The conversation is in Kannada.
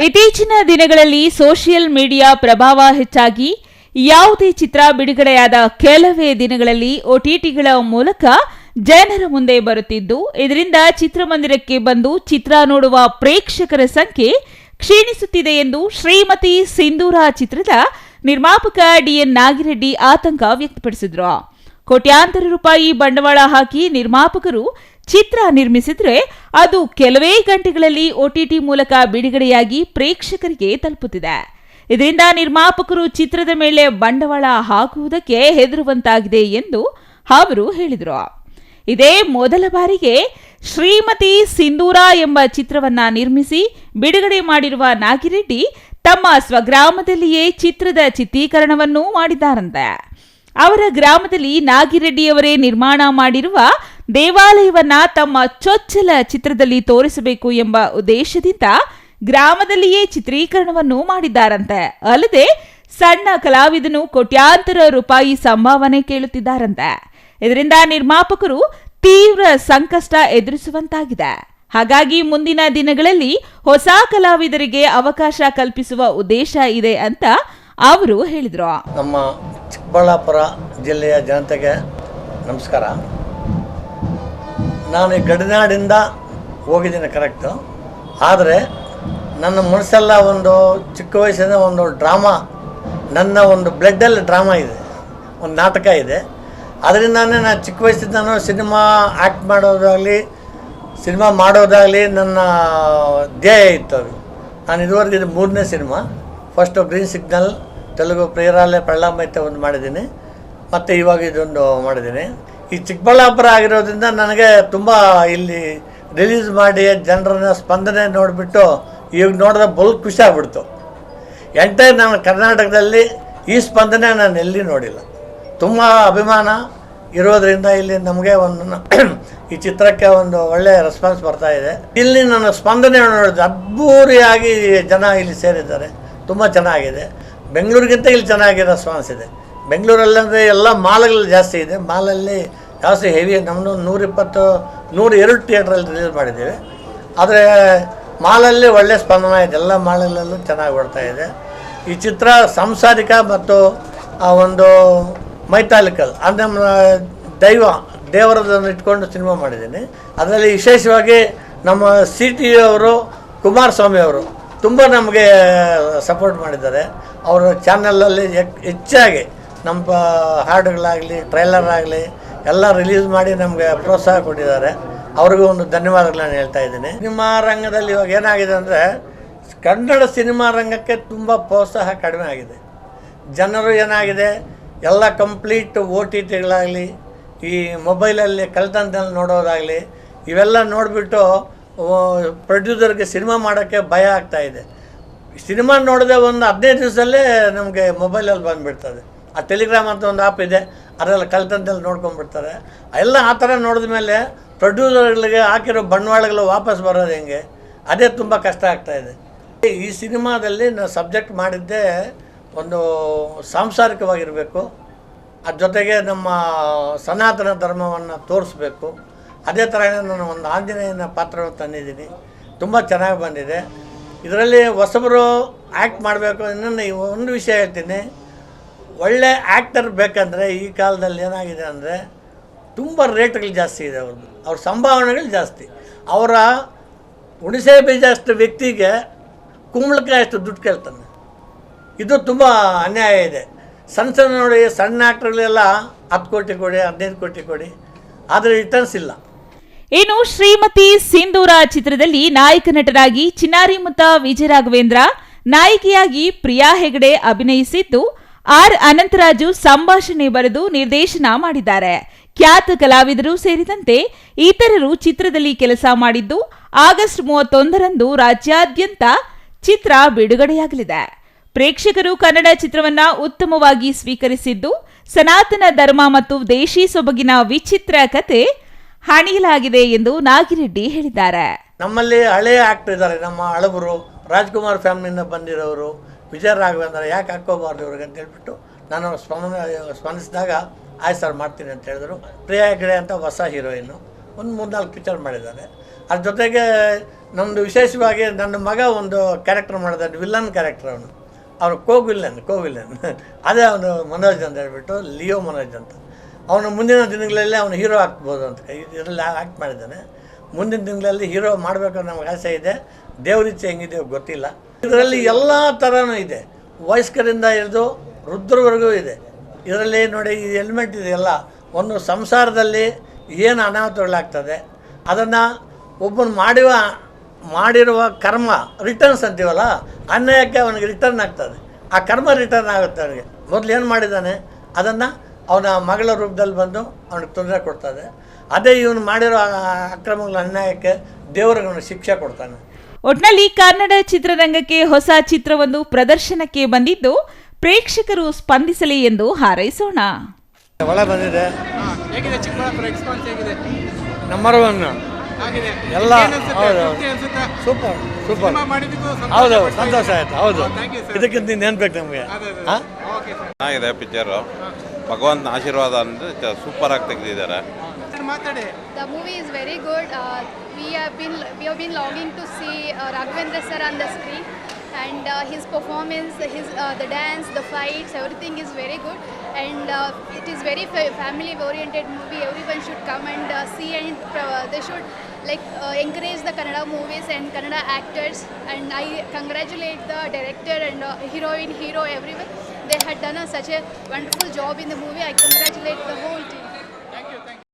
ಇತ್ತೀಚಿನ ದಿನಗಳಲ್ಲಿ ಸೋಷಿಯಲ್ ಮೀಡಿಯಾ ಪ್ರಭಾವ ಹೆಚ್ಚಾಗಿ ಯಾವುದೇ ಚಿತ್ರ ಬಿಡುಗಡೆಯಾದ ಕೆಲವೇ ದಿನಗಳಲ್ಲಿ OTTಗಳ ಮೂಲಕ ಜನರ ಮುಂದೆ ಬರುತ್ತಿದ್ದು, ಇದರಿಂದ ಚಿತ್ರಮಂದಿರಕ್ಕೆ ಬಂದು ಚಿತ್ರ ನೋಡುವ ಪ್ರೇಕ್ಷಕರ ಸಂಖ್ಯೆ ಕ್ಷೀಣಿಸುತ್ತಿದೆ ಎಂದು ಶ್ರೀಮತಿ ಸಿಂಧೂರ ಚಿತ್ರದ ನಿರ್ಮಾಪಕ DN ನಾಗಿರೆಡ್ಡಿ ಆತಂಕ ವ್ಯಕ್ತಪಡಿಸಿದರು. ಕೋಟ್ಯಾಂತರ ರೂಪಾಯಿ ಬಂಡವಾಳ ಹಾಕಿ ನಿರ್ಮಾಪಕರು ಚಿತ್ರ ನಿರ್ಮಿಸಿದ್ರೆ ಅದು ಕೆಲವೇ ಗಂಟೆಗಳಲ್ಲಿ OTT ಮೂಲಕ ಬಿಡುಗಡೆಯಾಗಿ ಪ್ರೇಕ್ಷಕರಿಗೆ ತಲುಪುತ್ತಿದೆ. ಇದರಿಂದ ನಿರ್ಮಾಪಕರು ಚಿತ್ರದ ಮೇಲೆ ಬಂಡವಾಳ ಹಾಕುವುದಕ್ಕೆ ಹೆದರುವಂತಾಗಿದೆ ಎಂದು ಅವರು ಹೇಳಿದರು. ಇದೇ ಮೊದಲ ಬಾರಿಗೆ ಶ್ರೀಮತಿ ಸಿಂಧೂರ ಎಂಬ ಚಿತ್ರವನ್ನ ನಿರ್ಮಿಸಿ ಬಿಡುಗಡೆ ಮಾಡಿರುವ ನಾಗಿರೆಡ್ಡಿ ತಮ್ಮ ಸ್ವಗ್ರಾಮದಲ್ಲಿಯೇ ಚಿತ್ರದ ಚಿತ್ರೀಕರಣವನ್ನು ಮಾಡಿದ್ದಾರಂತೆ. ಅವರ ಗ್ರಾಮದಲ್ಲಿ ನಾಗಿರೆಡ್ಡಿಯವರೇ ನಿರ್ಮಾಣ ಮಾಡಿರುವ ದೇವಾಲಯವನ್ನ ತಮ್ಮ ಚೊಚ್ಚಲ ಚಿತ್ರದಲ್ಲಿ ತೋರಿಸಬೇಕು ಎಂಬ ಉದ್ದೇಶದಿಂದ ಗ್ರಾಮದಲ್ಲಿಯೇ ಚಿತ್ರೀಕರಣವನ್ನು ಮಾಡಿದ್ದಾರಂತೆ. ಅಲ್ಲದೆ ಸಣ್ಣ ಕಲಾವಿದನು ಕೋಟ್ಯಾಂತರ ರೂಪಾಯಿ ಸಂಭಾವನೆ ಕೇಳುತ್ತಿದ್ದಾರಂತೆ. ಇದರಿಂದ ನಿರ್ಮಾಪಕರು ತೀವ್ರ ಸಂಕಷ್ಟ ಎದುರಿಸುವಂತಾಗಿದೆ. ಹಾಗಾಗಿ ಮುಂದಿನ ದಿನಗಳಲ್ಲಿ ಹೊಸ ಕಲಾವಿದರಿಗೆ ಅವಕಾಶ ಕಲ್ಪಿಸುವ ಉದ್ದೇಶ ಇದೆ ಅಂತ ಅವರು ಹೇಳಿದರು. ನಮ್ಮ ಚಿಕ್ಕಬಳ್ಳಾಪುರ ಜಿಲ್ಲೆಯ ಜನತೆಗೆ ನಮಸ್ಕಾರ. ನಾನು ಈ ಗಡಿನಾಡಿಂದ ಹೋಗಿದ್ದೀನಿ ಕರೆಕ್ಟು. ಆದರೆ ನನ್ನ ಮನಸ್ಸೆಲ್ಲ ಒಂದು ಚಿಕ್ಕ ವಯಸ್ಸಿನ ಒಂದು ಡ್ರಾಮಾ, ನನ್ನ ಒಂದು ಬ್ಲಡ್ಡಲ್ಲಿ ಡ್ರಾಮಾ ಇದೆ, ಒಂದು ನಾಟಕ ಇದೆ. ಅದರಿಂದಾನೇ ನಾನು ಚಿಕ್ಕ ವಯಸ್ಸಿಂದ ನಾನು ಸಿನಿಮಾ ಆ್ಯಕ್ಟ್ ಮಾಡೋದಾಗಲಿ ನನ್ನ ಧ್ಯೇಯ ಇತ್ತು. ಅದು ನಾನು ಇದುವರೆಗೆ ಇದು 3ನೇ cinema. First green signal, Telugu ಪ್ರೇರಾಲಯ ಪ್ರಳಾಮೈತೆ ಒಂದು ಮಾಡಿದ್ದೀನಿ, ಮತ್ತು ಇವಾಗ ಇದೊಂದು ಮಾಡಿದ್ದೀನಿ. ಈ ಚಿಕ್ಕಬಳ್ಳಾಪುರ ಆಗಿರೋದ್ರಿಂದ ನನಗೆ ತುಂಬ ಇಲ್ಲಿ ರಿಲೀಸ್ ಮಾಡಿ ಜನರನ್ನ ಸ್ಪಂದನೆ ನೋಡಿಬಿಟ್ಟು ಈಗ ನೋಡಿದ್ರೆ ಬಲ್ ಖುಷಿ ಆಗ್ಬಿಡ್ತು. ಎಂಟೈರ್ ನಾನು ಕರ್ನಾಟಕದಲ್ಲಿ ಈ ಸ್ಪಂದನೆ ನಾನು ಎಲ್ಲಿ ನೋಡಿಲ್ಲ. ತುಂಬ ಅಭಿಮಾನ ಇರೋದರಿಂದ ಇಲ್ಲಿ ನಮಗೆ ಒಂದು ಈ ಚಿತ್ರಕ್ಕೆ ಒಂದು ಒಳ್ಳೆಯ ರೆಸ್ಪಾನ್ಸ್ ಬರ್ತಾಯಿದೆ. ಇಲ್ಲಿ ನನ್ನ ಸ್ಪಂದನೆ ನೋಡಿದೆ, ಅದ್ಭೂರಿಯಾಗಿ ಜನ ಇಲ್ಲಿ ಸೇರಿದ್ದಾರೆ, ತುಂಬ ಚೆನ್ನಾಗಿದೆ. ಬೆಂಗಳೂರಿಗಿಂತ ಇಲ್ಲಿ ಚೆನ್ನಾಗಿ ರೆಸ್ಪಾನ್ಸ್ ಇದೆ. ಬೆಂಗಳೂರಲ್ಲಂದರೆ ಎಲ್ಲ ಮಾಲ್ಗಳು ಜಾಸ್ತಿ ಇದೆ, ಮಾಲಲ್ಲಿ ಜಾಸ್ತಿ ಹೆವಿ. ನಮ್ಮದು 102 ಥಿಯೇಟ್ರಲ್ಲಿ ರಿಲೀಸ್ ಮಾಡಿದ್ದೀವಿ. ಆದರೆ ಮಾಲಲ್ಲಿ ಒಳ್ಳೆಯ ಸ್ಪಂದನ ಇದೆ, ಎಲ್ಲ ಮಾಲ್ಗಳಲ್ಲೂ ಚೆನ್ನಾಗಿ ಬರ್ತಾ ಇದೆ. ಈ ಚಿತ್ರ ಸಾಂಸಾರಿಕ ಮತ್ತು ಒಂದು ಮೈಥಾಲಿಕಲ್ ಅಂದರೆ ದೇವರದನ್ನು ಇಟ್ಕೊಂಡು ಸಿನಿಮಾ ಮಾಡಿದ್ದೀನಿ. ಅದರಲ್ಲಿ ವಿಶೇಷವಾಗಿ ನಮ್ಮ CT ಅವರು, ಕುಮಾರಸ್ವಾಮಿ ಅವರು ತುಂಬ ನಮಗೆ ಸಪೋರ್ಟ್ ಮಾಡಿದ್ದಾರೆ. ಅವರ ಚಾನಲಲ್ಲಿ ಹೆಚ್ಚಾಗಿ ನಮ್ಮ ಹಾಡುಗಳಾಗಲಿ ಟ್ರೈಲರ್ ಆಗಲಿ ಎಲ್ಲ ರಿಲೀಸ್ ಮಾಡಿ ನಮಗೆ ಪ್ರೋತ್ಸಾಹ ಕೊಟ್ಟಿದ್ದಾರೆ. ಅವ್ರಿಗೂ ಒಂದು ಧನ್ಯವಾದಗಳನ್ನ ಹೇಳ್ತಾ ಇದ್ದೀನಿ. ಸಿನಿಮಾ ರಂಗದಲ್ಲಿ ಇವಾಗ ಏನಾಗಿದೆ ಅಂದರೆ, ಕನ್ನಡ ಸಿನಿಮಾ ರಂಗಕ್ಕೆ ತುಂಬ ಪ್ರೋತ್ಸಾಹ ಕಡಿಮೆ ಆಗಿದೆ. ಜನರು ಏನಾಗಿದೆ ಎಲ್ಲ ಕಂಪ್ಲೀಟ್ OTTಗಳಾಗಲಿ ಈ ಮೊಬೈಲಲ್ಲಿ ಕಲ್ತಂತಲ್ಲಿ ನೋಡೋದಾಗಲಿ ಇವೆಲ್ಲ ನೋಡಿಬಿಟ್ಟು ಪ್ರೊಡ್ಯೂಸರ್ಗೆ ಸಿನಿಮಾ ಮಾಡೋಕ್ಕೆ ಭಯ ಆಗ್ತಾಯಿದೆ. ಸಿನಿಮಾ ನೋಡಿದೆ ಒಂದು 15 ದಿವಸದಲ್ಲೇ ನಮಗೆ ಮೊಬೈಲಲ್ಲಿ ಬಂದುಬಿಡ್ತದೆ. ಆ ಟೆಲಿಗ್ರಾಮ್ ಅಂತ ಒಂದು ಆ್ಯಪ್ ಇದೆ, ಅದರಲ್ಲಿ ಕಲ್ತಂತಲ್ಲಿ ನೋಡ್ಕೊಂಡ್ಬಿಡ್ತಾರೆ. ಎಲ್ಲ ಆ ಥರ ನೋಡಿದ ಮೇಲೆ ಪ್ರೊಡ್ಯೂಸರ್ಗಳಿಗೆ ಹಾಕಿರೋ ಬಂಡವಾಳಗಳು ವಾಪಸ್ ಬರೋದು ಹೆಂಗೆ, ಅದೇ ತುಂಬ ಕಷ್ಟ ಆಗ್ತಾಯಿದೆ. ಈ ಸಿನಿಮಾದಲ್ಲಿ ನಾನು ಸಬ್ಜೆಕ್ಟ್ ಮಾಡಿದ್ದೇ ಒಂದು ಸಾಂಸಾರಿಕವಾಗಿರಬೇಕು, ಅದ್ರ ಜೊತೆಗೆ ನಮ್ಮ ಸನಾತನ ಧರ್ಮವನ್ನು ತೋರಿಸ್ಬೇಕು. ಅದೇ ಥರ ನಾನು ಒಂದು ಆಂಜನೇಯನ ಪಾತ್ರವನ್ನು ತಂದಿದ್ದೀನಿ, ತುಂಬ ಚೆನ್ನಾಗಿ ಬಂದಿದೆ. ಇದರಲ್ಲಿ ಹೊಸಬರು ಆ್ಯಕ್ಟ್ ಮಾಡಬೇಕು. ಇನ್ನೊಂದು ಒಂದು ವಿಷಯ ಹೇಳ್ತೀನಿ, ಒಳ್ಳೆ ಆ್ಯಕ್ಟರ್ ಬೇಕಂದರೆ ಈ ಕಾಲದಲ್ಲಿ ಏನಾಗಿದೆ ಅಂದರೆ ತುಂಬ ರೇಟ್ಗಳು ಜಾಸ್ತಿ ಇದೆ, ಅವ್ರ ಸಂಭಾವನೆಗಳು ಜಾಸ್ತಿ. ಅವರ ಹುಣಸೆ ಬೀಜ ಅಷ್ಟು ವ್ಯಕ್ತಿಗೆ ಕುಂಬಳಕಾಯಿ ಅಷ್ಟು ದುಡ್ಡು ಕೇಳ್ತಾನೆ. ಇದು ತುಂಬ ಅನ್ಯಾಯ ಇದೆ. ಸಣ್ಣ ನೋಡಿ, ಸಣ್ಣ ಆ್ಯಕ್ಟರ್ಗಳೆಲ್ಲ 10 ಕೋಟಿ ಕೊಡಿ, 15 ಕೋಟಿ ಕೊಡಿ, ಆದರೆ ರಿಟರ್ನ್ಸ್ ಇಲ್ಲ. ಇನ್ನು ಶ್ರೀಮತಿ ಸಿಂಧೂರ ಚಿತ್ರದಲ್ಲಿ ನಾಯಕ ನಟರಾಗಿ ಚಿನ್ನಾರಿ ಮುತ್ತ ವಿಜಯರಾಘವೇಂದ್ರ, ನಾಯಕಿಯಾಗಿ ಪ್ರಿಯಾ ಹೆಗಡೆ ಅಭಿನಯಿಸಿದ್ದು, R ಅನಂತರಾಜು ಸಂಭಾಷಣೆ ಬರೆದು ನಿರ್ದೇಶನ ಮಾಡಿದ್ದಾರೆ. ಖ್ಯಾತ ಕಲಾವಿದರು ಸೇರಿದಂತೆ ಇತರರು ಚಿತ್ರದಲ್ಲಿ ಕೆಲಸ ಮಾಡಿದ್ದು, ಆಗಸ್ಟ್ 31ರಂದು ರಾಜ್ಯಾದ್ಯಂತ ಚಿತ್ರ ಬಿಡುಗಡೆಯಾಗಲಿದೆ. ಪ್ರೇಕ್ಷಕರು ಕನ್ನಡ ಚಿತ್ರವನ್ನ ಉತ್ತಮವಾಗಿ ಸ್ವೀಕರಿಸಿದ್ದು, ಸನಾತನ ಧರ್ಮ ಮತ್ತು ದೇಶಿ ಸೊಬಗಿನ ವಿಚಿತ್ರ ಕತೆ ಹಣಿಯಲಾಗಿದೆ ಎಂದು ನಾಗಿರೆಡ್ಡಿ ಹೇಳಿದ್ದಾರೆ. ನಮ್ಮಲ್ಲಿ ಹಳೆಯ ಆಕ್ಟರ್ ಇದ್ದಾರೆ, ನಮ್ಮ ಹಳಬರು ರಾಜ್ಕುಮಾರ್ ಫ್ಯಾಮಿಲಿಯಿಂದ ಬಂದಿರೋರು, ವಿಜಯ ರಾಘವೇಂದ್ರ ಯಾಕೆ ಹಾಕೋಬಾರ್ದು ಇವ್ರಿಗೆ ಅಂತ ಹೇಳ್ಬಿಟ್ಟು ನಾನು ಸ್ಪಂದಿಸಿದಾಗ ಆಯ್ತು ಸರ್ ಮಾಡ್ತೀನಿ ಅಂತ ಹೇಳಿದ್ರು. ಪ್ರಿಯಾ ಹೆಗಡೆ ಅಂತ ಹೊಸ ಹೀರೋಯಿನ್ನು, ಒಂದು 3-4 ಪಿಕ್ಚರ್ ಮಾಡಿದ್ದಾರೆ. ಅದ್ರ ಜೊತೆಗೆ ನಮ್ಮದು ವಿಶೇಷವಾಗಿ ನನ್ನ ಮಗ ಒಂದು ಕ್ಯಾರೆಕ್ಟರ್ ಮಾಡಿದ ವಿಲ್ಲನ್ ಕ್ಯಾರೆಕ್ಟರ್ ಅವನು ಕೋವಿಲ್ಲನ್ ಅದೇ ಅವನು ಮನೋಜ್ ಅಂತ ಹೇಳ್ಬಿಟ್ಟು ಲಿಯೋ ಮನೋಜ್ ಅಂತ. ಅವನು ಮುಂದಿನ ದಿನಗಳಲ್ಲಿ ಅವನು ಹೀರೋ ಆಗ್ಬೋದು ಅಂತ ಇದರಲ್ಲಿ ಆ್ಯಕ್ಟ್ ಮಾಡಿದ್ದಾನೆ. ಮುಂದಿನ ದಿನಗಳಲ್ಲಿ ಹೀರೋ ಮಾಡಬೇಕನ್ನೋ ನಮಗೆ ಆಸೆ ಇದೆ. ದೇವರಿಚ್ಛೆ ಹೆಂಗಿದೆಯೋ ಗೊತ್ತಿಲ್ಲ. ಇದರಲ್ಲಿ ಎಲ್ಲ ಥರನೂ ಇದೆ, ವಯಸ್ಕರಿಂದ ಹಿಡಿದು ವೃದ್ಧರವರೆಗೂ ಇದೆ. ಇದರಲ್ಲಿ ನೋಡಿ ಈ ಎಲಿಮೆಂಟ್ ಇದೆಯಲ್ಲ, ಒಂದು ಸಂಸಾರದಲ್ಲಿ ಏನು ಅನಾಹುತಗಳಾಗ್ತದೆ ಅದನ್ನು ಒಬ್ಬನು ಮಾಡಿರುವ ಕರ್ಮ ರಿಟರ್ನ್ಸ್ ಅಂತೀವಲ್ಲ, ಅನ್ಯಾಯಕ್ಕೆ ಅವನಿಗೆ ರಿಟರ್ನ್ ಆಗ್ತದೆ. ಆ ಕರ್ಮ ರಿಟರ್ನ್ ಆಗುತ್ತೆ ಅವನಿಗೆ. ಮೊದಲು ಏನು ಮಾಡಿದ್ದಾನೆ ಅದನ್ನು ಅವನ ಮಗಳ ರೂಪದಲ್ಲಿ ಬಂದು ಅವನಿಗೆ ತೊಂದರೆ ಕೊಡ್ತದೆ. ಅದೇ ಇವನು ಮಾಡಿರೋ ಅಕ್ರಮಗಳ ಅನ್ಯಾಯಕ್ಕೆ ದೇವರಿಗೆ ಅವನು ಶಿಕ್ಷೆ ಕೊಡ್ತಾನೆ. ಒಟ್ನಲ್ಲಿ ಕನ್ನಡ ಚಿತ್ರರಂಗಕ್ಕೆ ಹೊಸ ಚಿತ್ರವೊಂದು ಪ್ರದರ್ಶನಕ್ಕೆ ಬಂದಿದ್ದು ಪ್ರೇಕ್ಷಕರು ಸ್ಪಂದಿಸಲಿ ಎಂದು ಹಾರೈಸೋಣ. ಒಳ ಬಂದಿದೆ, ಹೇಗಿದೆ ಚಿಕ್ಕಬಳ್ಳಾಪುರ ಎಕ್ಸ್ಪಾನ್ಸ್ ಹೇಗಿದೆ? ನಂಬರ್ ಒನ್ ಆಗಿದೆ ಎಲ್ಲ. ಹೌದು, ಸೂಪರ್ ಸೂಪರ್. ಹೌದು, ಸಂತೋಷ ಆಯ್ತು. ಹೌದು, ಇದಕ್ಕಿಂತ ಇನ್ನೇನು ಬೇಕು ನಮಗೆ? ಚೆನ್ನಾಗಿದೆ ಪಿಕ್ಚರು. ಭಗವಂತನ ಆಶೀರ್ವಾದ ಅಂದರೆ ಸೂಪರ್ ಆಗಿ ತೆಗೆದಿದ್ದಾರೆ. ಮಾತಾಡಿ. The movie is very good. We have been longing to see Raghavendra sir on the screen, and his performance, the dance, the fights, everything is very good. And it is very family-oriented movie. Everyone should come and see, and they should encourage the Kannada movies and Kannada actors. And I congratulate the director and hero, everyone. They had done such a wonderful job in the movie. I congratulate the whole team.